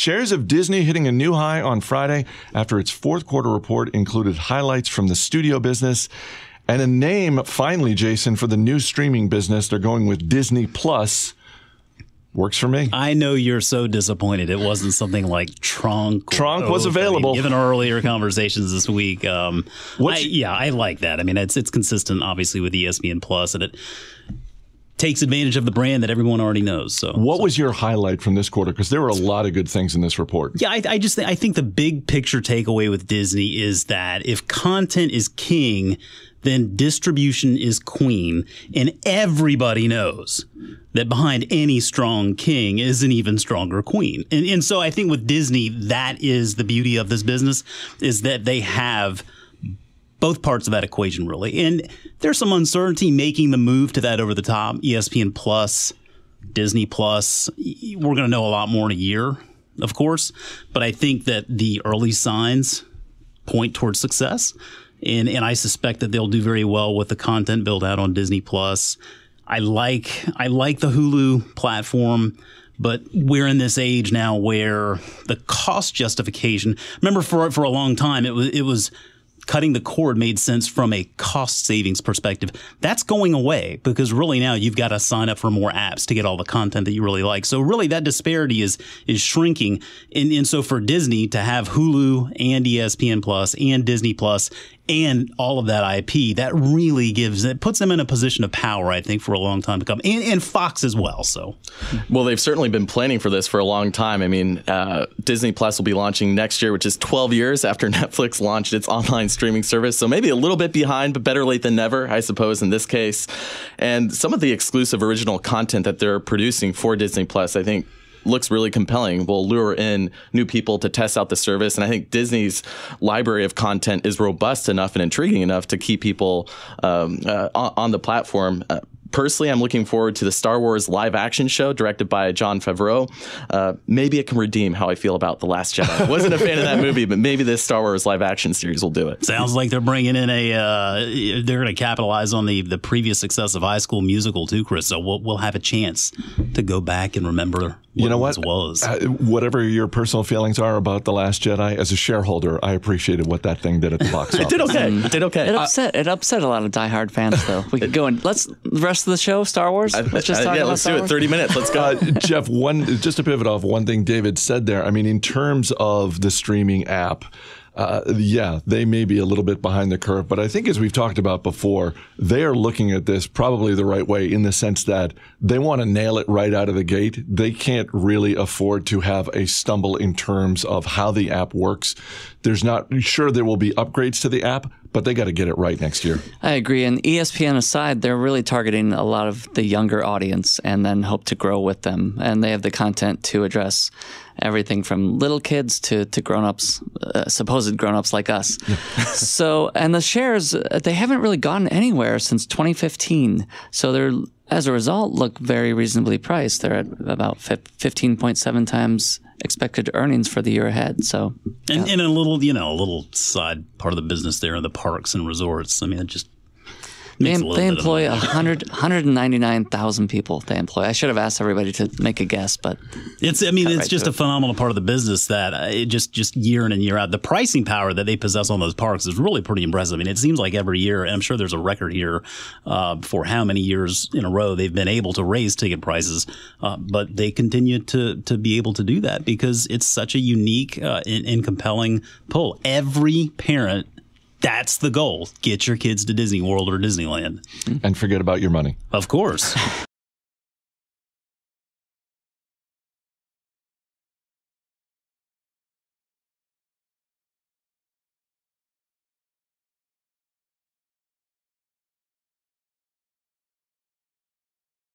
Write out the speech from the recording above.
Shares of Disney hitting a new high on Friday after its fourth quarter report included highlights from the studio business and a name, finally, Jason, for the new streaming business. They're going with Disney Plus. Works for me. I know you're so disappointed it wasn't something like Trunk. Trunk was available. Given our earlier conversations this week. I like that. I mean, it's consistent, obviously, with ESPN Plus, and it takes advantage of the brand that everyone already knows. So, what was your highlight from this quarter? Because there were a lot of good things in this report. Yeah, I think the big picture takeaway with Disney is that if content is king, then distribution is queen, and everybody knows that behind any strong king is an even stronger queen. And so I think with Disney, that is the beauty of this business, is that they have both parts of that equation, really. And there's some uncertainty making the move to that over the top. ESPN Plus, Disney Plus, we're going to know a lot more in a year, of course. But I think that the early signs point towards success. And I suspect that they'll do very well with the content built out on Disney Plus. I like the Hulu platform, but we're in this age now where the cost justification. Remember, for a long time, it was cutting the cord made sense from a cost savings perspective. That's going away because really now you've got to sign up for more apps to get all the content that you really like. So really that disparity is shrinking. And so for Disney to have Hulu and ESPN Plus and Disney Plus and all of that IP, that really puts them in a position of power, I think, for a long time to come. And Fox as well. So, well, they've certainly been planning for this for a long time. I mean, Disney Plus will be launching next year, which is 12 years after Netflix launched its online streaming service. So maybe a little bit behind, but better late than never, I suppose, in this case. And some of the exclusive original content that they're producing for Disney Plus, I think, looks really compelling, will lure in new people to test out the service. And I think Disney's library of content is robust enough and intriguing enough to keep people on the platform. Personally, I'm looking forward to the Star Wars live action show directed by Jon Favreau. Maybe it can redeem how I feel about The Last Jedi. Wasn't a fan of that movie, but maybe this Star Wars live action series will do it. Sounds like they're bringing in they're going to capitalize on the previous success of High School Musical too, Chris. So we'll have a chance to go back and remember what was. Whatever your personal feelings are about The Last Jedi, as a shareholder, I appreciated what that thing did at the box office. It did okay. It did okay. It upset a lot of diehard fans, though. We could go and the rest of the show, Star Wars. Let's just talk about let's do it. 30 minutes. Let's go. Jeff, just to pivot off one thing David said there. I mean, in terms of the streaming app, yeah, they may be a little bit behind the curve, but I think as we've talked about before, they are looking at this probably the right way in the sense that they want to nail it right out of the gate. They can't really afford to have a stumble in terms of how the app works. There will be upgrades to the app, but they got to get it right next year. I agree. And ESPN aside, they're really targeting a lot of the younger audience and then hope to grow with them. And they have the content to address everything from little kids to grown-ups, supposed grown-ups like us. So, and the shares, they haven't really gone anywhere since 2015. So they're, as a result, look very reasonably priced. They're at about 15.7 times expected earnings for the year ahead. So, and a little side part of the business there, the parks and resorts. I mean, it just they employ 199,000 people. They employ. I should have asked everybody to make a guess, but it's just a phenomenal part of the business that it just year in and year out. The pricing power that they possess on those parks is really pretty impressive. I mean, it seems like every year, and I'm sure there's a record here for how many years in a row they've been able to raise ticket prices, but they continue to be able to do that because it's such a unique and compelling pull. Every parent. That's the goal. Get your kids to Disney World or Disneyland. And forget about your money. Of course.